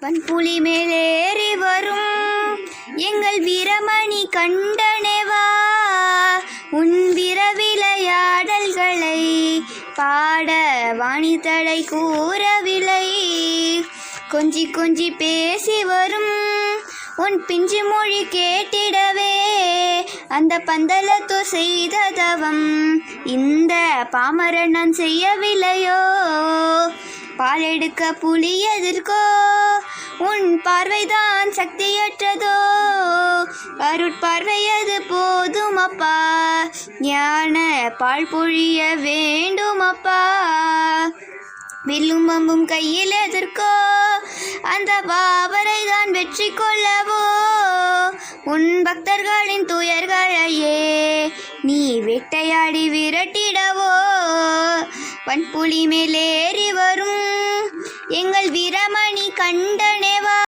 பண்புலி மேலேறி வரும் எங்கள் வீரமணி கண்டனேவா, உன் விரவிளையாடல்களை பாட வாணித்தடை கூறவில்லை. கொஞ்சி கொஞ்சி பேசி வரும் உன் பிஞ்சு மொழி கேட்டிடவே, அந்த பந்தலத்தோ செய்த தவம் இந்த பாமரன் நான் செய்யவில்லையோ. பால் எடுக்க புலி எதிர்க்கோ, உன் பார்வைதான் சக்தியற்றதோ. அருட்பார்வையது போதும் அப்பா, ஞான பால் பொழிய வேண்டும் அப்பா. வில்லும் அம்பும் கையில் எதிர்க்கோ, அந்த பாவரை தான் வெற்றி கொள்ளவோ. உன் பக்தர்களின் துயர்களையே நீ வேட்டையாடி விரட்டிடவோ. பண்புலி மேலேறி வரும் எங்கள் வீரமணி கண்டன்